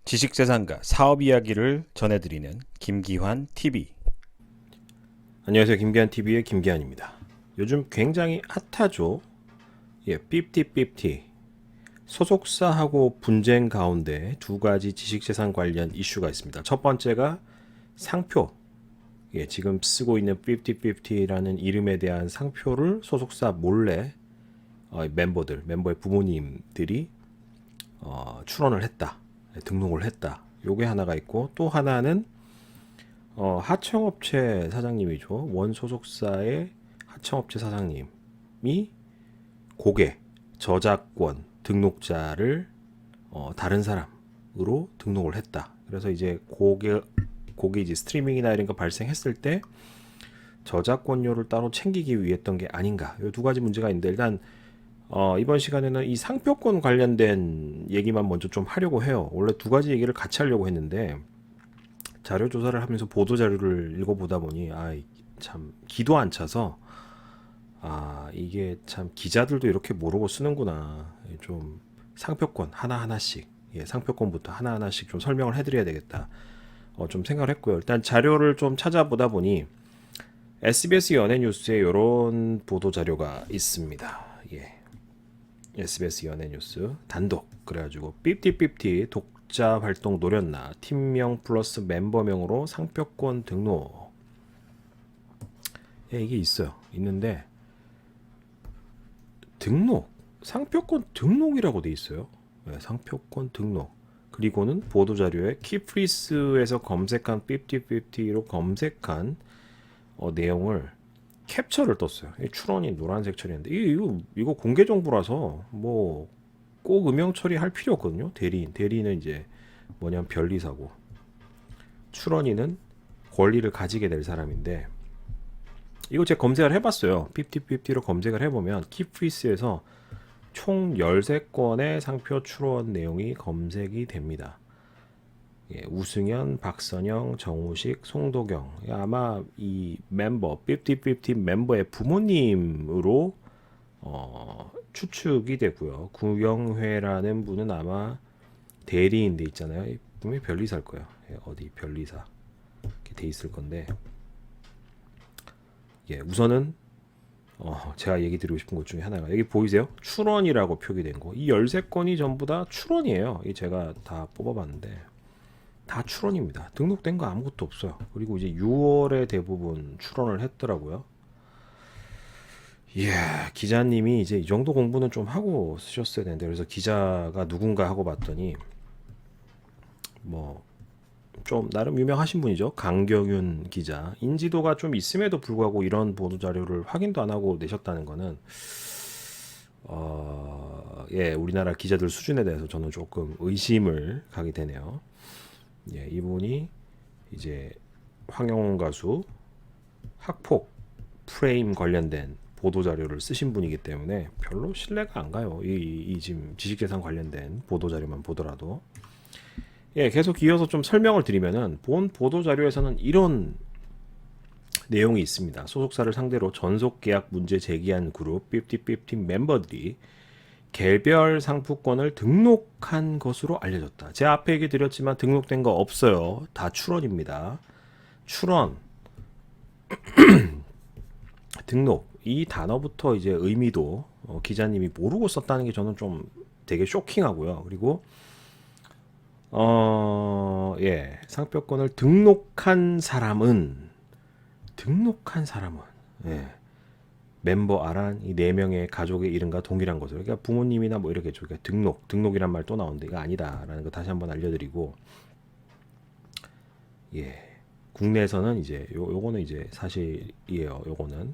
지식재산가 사업 이야기를 전해드리는 김기환 TV. 안녕하세요. 김기환 TV의 김기환입니다. 요즘 굉장히 핫하죠. 50-50 소속사하고 분쟁 가운데 두 가지 지식재산 관련 이슈가 있습니다. 첫 번째가 상표. 지금 쓰고 있는 50-50라는 이름에 대한 상표를 소속사 몰래 멤버의 부모님들이 출원을 했다, 등록을 했다. 요게 하나가 있고, 또 하나는 하청업체 사장님이죠. 원 소속사의 하청업체 사장님이 고객, 저작권, 등록자를 다른 사람으로 등록을 했다. 그래서 이제 곡이 이제 스트리밍이나 이런 거 발생했을 때 저작권료를 따로 챙기기 위했던 게 아닌가. 이 두 가지 문제가 있는데, 일단 이번 시간에는 이 상표권 관련된 얘기만 먼저 좀 하려고 해요. 원래 두 가지 얘기를 같이 하려고 했는데 자료 조사를 하면서 보도 자료를 읽어보다 보니 참 기도 안 차서 이게 참 기자들도 이렇게 모르고 쓰는구나. 좀 상표권 하나하나씩, 상표권부터 하나하나씩 좀 설명을 해드려야 되겠다. 좀 생각을 했고요. 일단 자료를 좀 찾아보다 보니 SBS 연예뉴스에 이런 보도 자료가 있습니다. SBS 연예뉴스 단독. 그래가지고 50-50 독자 활동 노렸나, 팀명 플러스 멤버명으로 상표권 등록. 이게 있어요. 있는데 등록, 상표권 등록이라고 돼 있어요. 상표권 등록. 그리고는 보도 자료에 키프리스에서 검색한 50-50로 검색한 내용을 캡처를 떴어요. 출원이 노란색 처리인데 이거 공개 정보라서 뭐 꼭 음영 처리할 필요 없거든요. 대리는 이제 뭐냐면 변리사고, 출원이는 권리를 가지게 될 사람인데, 이거 제가 검색을 해봤어요. 50-50로 검색을 해보면 키프리스에서 총 13건의 상표 출원 내용이 검색이 됩니다. 우승현, 박선영, 정우식, 송도경. 아마 이 멤버 50-50 멤버의 부모님으로 추측이 되고요. 구영회라는 분은 아마 대리인 돼 있잖아요. 분명히 변리사일 거예요. 어디 변리사 이렇게 돼 있을 건데, 우선은 제가 얘기 드리고 싶은 것 중에 하나가, 여기 보이세요? 출원이라고 표기된 거. 이 13건이 전부 다 출원이에요. 이 제가 다 뽑아봤는데 다 출원입니다. 등록된 거 아무것도 없어요. 그리고 이제 6월에 대부분 출원을 했더라고요. 기자님이 이제 이 정도 공부는 좀 하고 쓰셨어야 되는데, 그래서 기자가 누군가 하고 봤더니 뭐 좀 나름 유명하신 분이죠. 강경윤 기자. 인지도가 좀 있음에도 불구하고 이런 보도 자료를 확인도 안 하고 내셨다는 거는 우리나라 기자들 수준에 대해서 저는 조금 의심을 가게 되네요. 이분이 이제 황영훈 가수 학폭 프레임 관련된 보도 자료를 쓰신 분이기 때문에 별로 신뢰가 안 가요. 이 지금 지식재산 관련된 보도 자료만 보더라도. 계속 이어서 좀 설명을 드리면은, 본 보도 자료에서는 이런 내용이 있습니다. 소속사를 상대로 전속 계약 문제 제기한 그룹 50-50 멤버들이 개별 상품권을 등록한 것으로 알려졌다. 제 앞에 얘기 드렸지만 등록된 거 없어요. 다 출원입니다. 출원, 등록, 이 단어부터 이제 의미도 기자님이 모르고 썼다는 게 저는 좀 되게 쇼킹하고요. 그리고 상표권을 등록한 사람은 멤버 아란 이 4명의 가족의 이름과 동일한 것으로, 그러니까 부모님이나 뭐 이렇게 그러니까 등록이란 말 또 나오는데 이거 아니다라는 거 다시 한번 알려드리고, 국내에서는 이제 요거는 이제 사실이에요. 요거는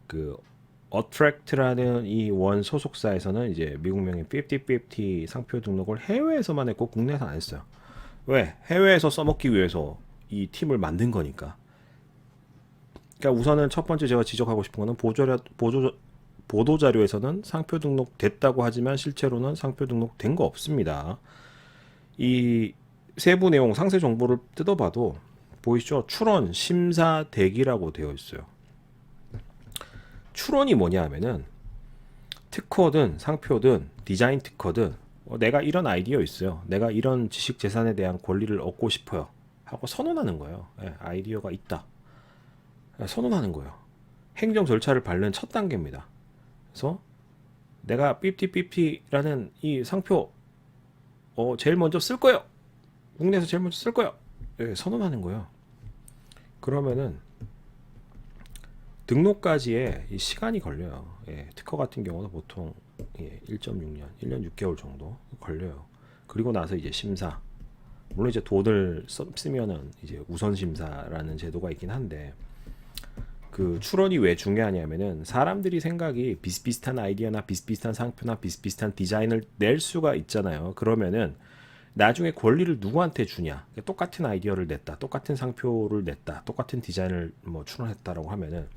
그 어트랙트라는 이 원 소속사에서는 이제 미국명의 50-50 상표 등록을 해외에서만 했고 국내에서 안 했어요. 왜? 해외에서 써먹기 위해서 이 팀을 만든 거니까. 그러니까 우선은 첫 번째 제가 지적하고 싶은 거는, 보도 자료에서는 상표 등록 됐다고 하지만 실제로는 상표 등록 된 거 없습니다. 이 세부 내용 상세 정보를 뜯어봐도 보이시죠? 출원 심사 대기라고 되어 있어요. 출원이 뭐냐 하면은 특허든 상표든 디자인 특허든 내가 이런 아이디어 있어요. 내가 이런 지식 재산에 대한 권리를 얻고 싶어요. 하고 선언하는 거예요. 예, 아이디어가 있다. 예, 선언하는 거예요. 행정 절차를 밟는 첫 단계입니다. 그래서 내가 50-50라는 이 상표 제일 먼저 쓸 거예요. 국내에서 제일 먼저 쓸 거예요. 예, 선언하는 거예요. 그러면은 등록까지의 이 시간이 걸려요. 예, 특허 같은 경우는 보통 1.6년, 1년 6개월 정도 걸려요. 그리고 나서 이제 심사. 물론 이제 돈을 쓰면은 이제 우선 심사라는 제도가 있긴 한데 그 출원이 왜 중요하냐면은 사람들이 생각이 비슷비슷한 아이디어나 비슷비슷한 상표나 비슷비슷한 디자인을 낼 수가 있잖아요. 그러면은 나중에 권리를 누구한테 주냐? 똑같은 아이디어를 냈다, 똑같은 상표를 냈다, 똑같은 디자인을 뭐 출원했다라고 하면은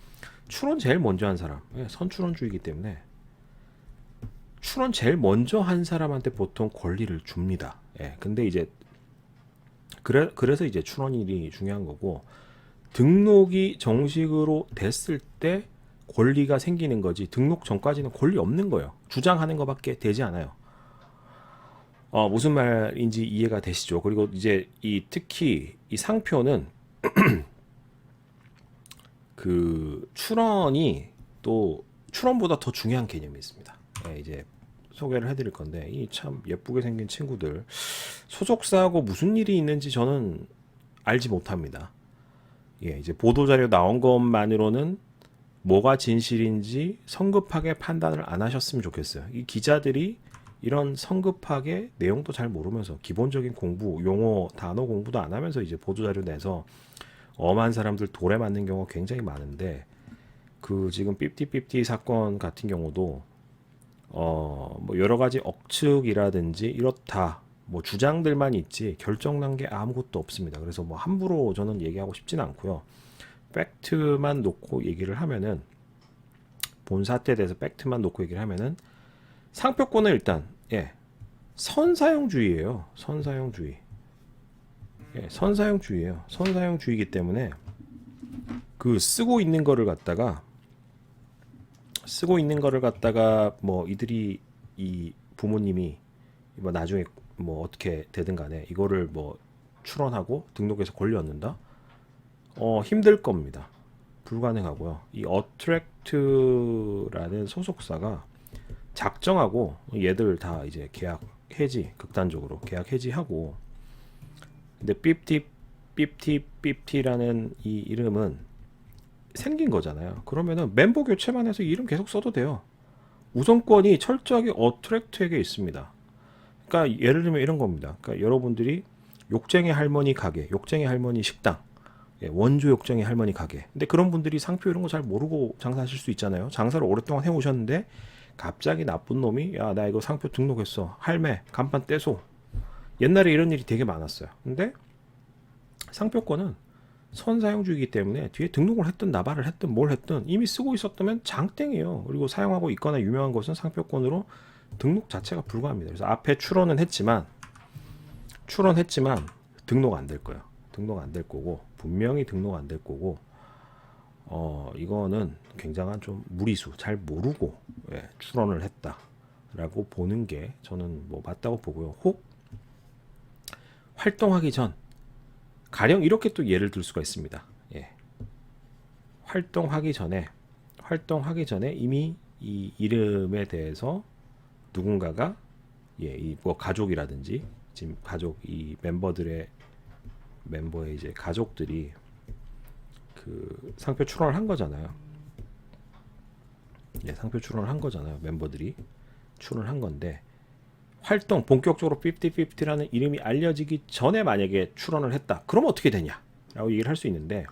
출원 제일 먼저 한 사람, 선출원주의이기 때문에 출원 제일 먼저 한 사람한테 보통 권리를 줍니다. 근데 이제 그래서 이제 출원일이 중요한 거고 등록이 정식으로 됐을 때 권리가 생기는 거지 등록 전까지는 권리 없는 거예요. 주장하는 것밖에 되지 않아요. 무슨 말인지 이해가 되시죠? 그리고 이제 특히 이 상표는 그 출원이 또 출원보다 더 중요한 개념이 있습니다. 이제 소개를 해드릴 건데 이 참 예쁘게 생긴 친구들 소속사하고 무슨 일이 있는지 저는 알지 못합니다. 이제 보도자료 나온 것만으로는 뭐가 진실인지 성급하게 판단을 안 하셨으면 좋겠어요. 이 기자들이 이런 성급하게 내용도 잘 모르면서 기본적인 공부, 용어, 단어 공부도 안 하면서 이제 보도자료 내서 엄한 사람들 돌에 맞는 경우가 굉장히 많은데 그 지금 50-50 사건 같은 경우도 뭐 여러 가지 억측이라든지 이렇다 뭐 주장들만 있지 결정난 게 아무것도 없습니다. 그래서 뭐 함부로 저는 얘기하고 싶진 않고요. 팩트만 놓고 얘기를 하면은 본 사태에 대해서 팩트만 놓고 얘기를 하면은 상표권은 일단 선사용주의예요. 선사용주의. 선사용주의예요. 선사용주의이기 때문에 그 쓰고 있는 거를 갖다가 뭐 이들이 이 부모님이 뭐 나중에 뭐 어떻게 되든 간에 이거를 뭐 출원하고 등록해서 권리 얻는다? 힘들 겁니다. 불가능하고요. 이 어트랙트라는 소속사가 작정하고 얘들 다 이제 계약 해지 극단적으로 계약 해지하고 근데 50-50라는 이 이름은 생긴 거잖아요. 그러면은 멤버 교체만 해서 이름 계속 써도 돼요. 우선권이 철저하게 어트랙트에게 있습니다. 그러니까 예를 들면 이런 겁니다. 그러니까 여러분들이 욕쟁이 할머니 가게, 욕쟁이 할머니 식당, 원조 욕쟁이 할머니 가게. 근데 그런 분들이 상표 이런 거 잘 모르고 장사하실 수 있잖아요. 장사를 오랫동안 해오셨는데 갑자기 나쁜 놈이 야 나 이거 상표 등록했어. 할매 간판 떼소. 옛날에 이런 일이 되게 많았어요. 근데 상표권은 선사용주의이기 때문에 뒤에 등록을 했든 나발을 했든 뭘 했든 이미 쓰고 있었다면 장땡이에요. 그리고 사용하고 있거나 유명한 것은 상표권으로 등록 자체가 불가합니다. 그래서 앞에 출원했지만 등록 안 될 거예요. 등록 안 될 거고 분명히 등록 안 될 거고 이거는 굉장한 좀 무리수 잘 모르고 출원을 했다라고 보는 게 저는 뭐 맞다고 보고요. 혹 활동하기 전 가령 이렇게 또 예를 들 수가 있습니다. 활동하기 전에 이미 이 이름에 대해서 누군가가 이 뭐 가족이라든지 지금 가족 이 멤버의 이제 가족들이 그 상표 출원을 한 거잖아요. 상표 출원을 한 거잖아요. 멤버들이 출원을 한 건데 활동 본격적으로 50-50라는 이름이 알려지기 전에 만약에 출원을 했다. 그럼 어떻게 되냐라고 얘기를 할 수 있는데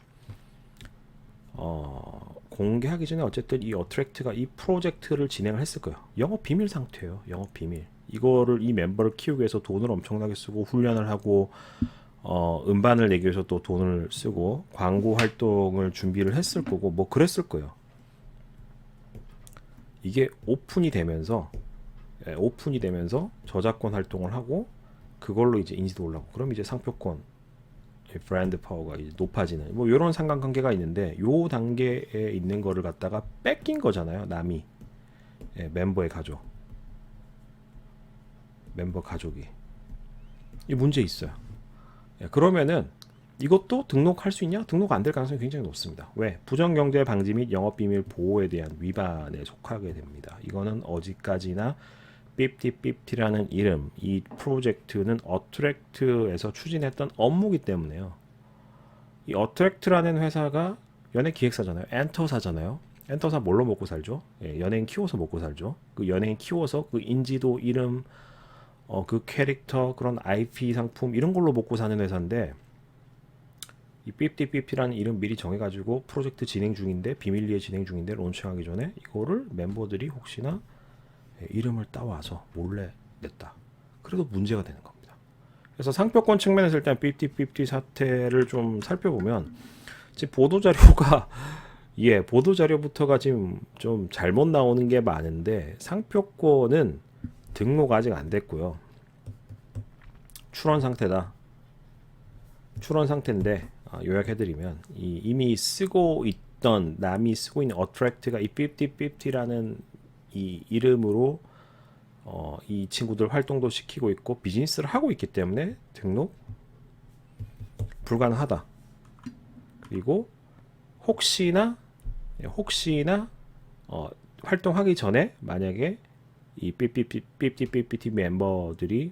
공개하기 전에 어쨌든 이 어트랙트가 이 프로젝트를 진행을 했을 거예요. 영업 비밀 상태예요. 영업 비밀. 이거를 이 멤버를 키우기 위해서 돈을 엄청나게 쓰고 훈련을 하고 음반을 내기 위해서 또 돈을 쓰고 광고 활동을 준비를 했을 거고 뭐 그랬을 거예요. 이게 오픈이 되면서 저작권 활동을 하고 그걸로 이제 인지도 올라가고 그럼 이제 상표권 브랜드 파워가 이제 높아지는 뭐 이런 상관관계가 있는데 요 단계에 있는 거를 갖다가 뺏긴 거잖아요. 남이 멤버의 가족 멤버 가족이. 이 문제 있어요. 예, 그러면은 이것도 등록할 수 있냐? 등록 안 될 가능성이 굉장히 높습니다. 왜? 부정경제 방지 및 영업비밀 보호에 대한 위반에 속하게 됩니다. 이거는 어디까지나 5050라는 이름, 이 프로젝트는 어트랙트에서 추진했던 업무기 때문에요. 이 어트랙트라는 회사가 연예기획사잖아요. 엔터사잖아요. 엔터사 뭘로 먹고 살죠? 예, 연예인 키워서 먹고 살죠. 그 연예인 키워서 그 인지도, 이름, 그 캐릭터, 그런 IP 상품 이런 걸로 먹고 사는 회사인데, 이 5050라는 이름 미리 정해가지고 프로젝트 진행 중인데, 비밀리에 진행 중인데 론칭하기 전에 이거를 멤버들이 혹시나 이름을 따와서 몰래 냈다. 그래도 문제가 되는 겁니다. 그래서 상표권 측면에서 일단 5050 사태를 좀 살펴보면 지금 보도자료가 보도자료부터가 지금 좀 잘못 나오는 게 많은데 상표권은 등록 아직 안 됐고요. 출원 상태다. 출원 상태인데 요약해드리면 이미 쓰고 있던 남이 쓰고 있는 어트랙트가 이 5050라는 이 이름으로 이 친구들 활동도 시키고 있고 비즈니스를 하고 있기 때문에 등록 불가능하다. 그리고 혹시나 활동하기 전에 만약에 이 5050 멤버들이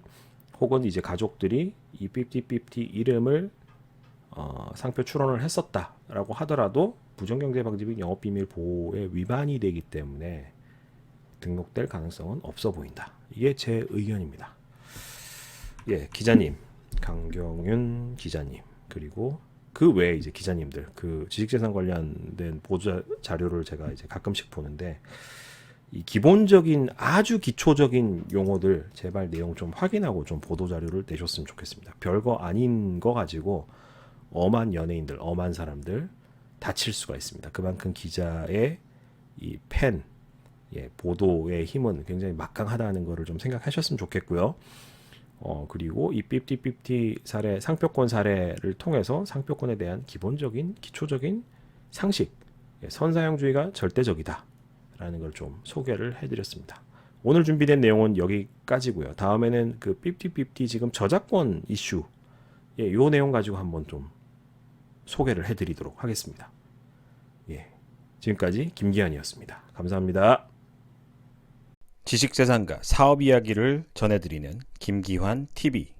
혹은 이제 가족들이 이 5050 이름을 상표 출원을 했었다라고 하더라도 부정경제 방지 및 영업비밀 보호에 위반이 되기 때문에 등록될 가능성은 없어 보인다. 이게 제 의견입니다. 예, 기자님, 강경윤 기자님, 그리고 그 외에 이제 기자님들, 그 지식재산 관련된 보도 자료를 제가 이제 가끔씩 보는데 이 기본적인 아주 기초적인 용어들 제발 내용 좀 확인하고 좀 보도 자료를 내줬으면 좋겠습니다. 별거 아닌 거 가지고 엄한 연예인들, 엄한 사람들 다칠 수가 있습니다. 그만큼 기자의 이 펜, 보도의 힘은 굉장히 막강하다는 것을 좀 생각하셨으면 좋겠고요. 그리고 이 5050 사례, 상표권 사례를 통해서 상표권에 대한 기본적인, 기초적인 상식, 선사용주의가 절대적이다 라는 걸 좀 소개를 해드렸습니다. 오늘 준비된 내용은 여기까지고요. 다음에는 그 5050 지금 저작권 이슈, 요 내용 가지고 한번 좀 소개를 해드리도록 하겠습니다. 지금까지 김기환이었습니다. 감사합니다. 지식재산가 사업 이야기를 전해드리는 김기환 TV.